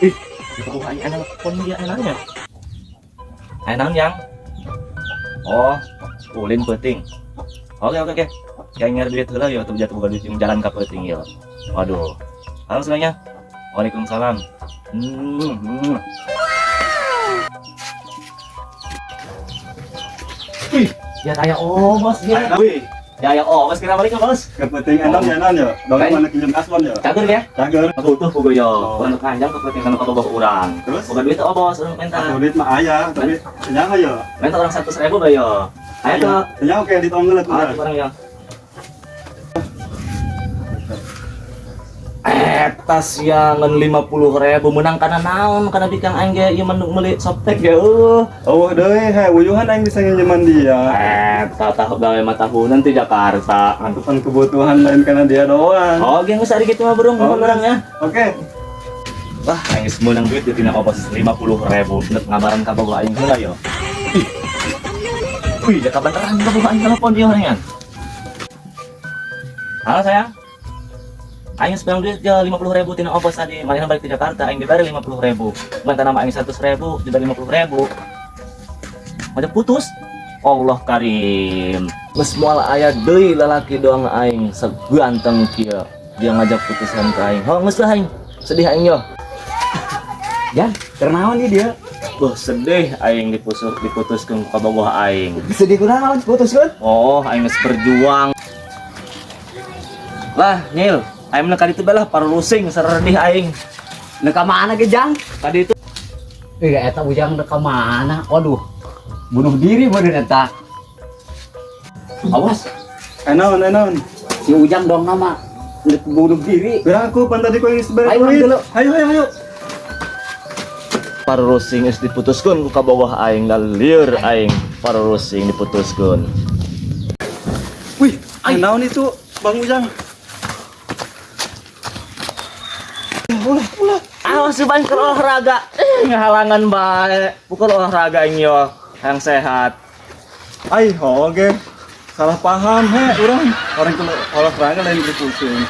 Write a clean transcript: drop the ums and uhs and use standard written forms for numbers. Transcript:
Ih, itu bukan anak pon dia enaknya. Enak yang. Oh, ulin penting. Oke oke oke. Kayak nyari duit heula ya tuh jatuh buka duit yang jalan ka penting ya. Waduh. Halo semuanya. Waalaikumsalam. Wih, ya kayak bos dia. Wih, ya bos kira balik bos. Kepenting enak ya nan ya. Dong mana kinjem kasbon ya. Cager ya? Cager. Butuh boga yo. Untuk kanjang kepentingan ka bawah urang. Terus? Boga duit bos, urang minta. Duit mah aya, tapi kenyang aja. Minta orang 100.000 ba yo. Ayo ke. Kenyang oke ditonggel tuh. Ah, barang ya. Tas yang 50.000 menang karena naon karena di kang aing ge ieu mendung meuli softtek ge Oh deui he wuyuhan aing bisa nginjeman dia. Tahu gawe mah tahunan ti Jakarta. Antupan kebutuhan lain karena dia doang. Oh ge geus ari kitu mah burung urang ya. Oke. Wah aing geus meunang duit di tina ongkos 50.000 neuk ngabaran ka boga aing heula yo. Wih, ya kabaneran ka boga aing telepon ieu orangnya. Halo sayang. Aing sekarang duit ya 50.000 tina ongkos tadi, makanya balik ke Jakarta, aing dibari 50.000. Mantan nama aing 100.000, dibari 50.000. Ada putus. Allah Karim. Geus moal aya deui lalaki doang aing seganteng kieu. Dia ngajak putusan ke aing. Oh, geus lah aing. Sedih aing yo. Ya, kernaon nih dia? Sedih aing diputuskeun ka bogoh aing. Sedih kunaon putuskeun? Oh, aing geus berjuang. Lah, Nyil. Aing mah kaditu bae lah parurusing saredih aing. Neka mana ge Jang? Kaditu Eta ujang neka mana? Waduh. Bunuh diri bener eta. Awas, Enon. si Ujang dong nama. Ndek bunuh diri. Biar aku pan tadi kau yang sebar Ayo, duit. dulu. Ayo. parurusing geus diputuskeun ku kabawah aing lieur aing parurusing diputuskeun. Wih, naon itu Bang Ujang? Awas si bangker olahraga. Ngahalangan bae. Pukul olahraga aing yo yang sehat. Oke. Salah paham he, orang kalau olahraga lain pusing.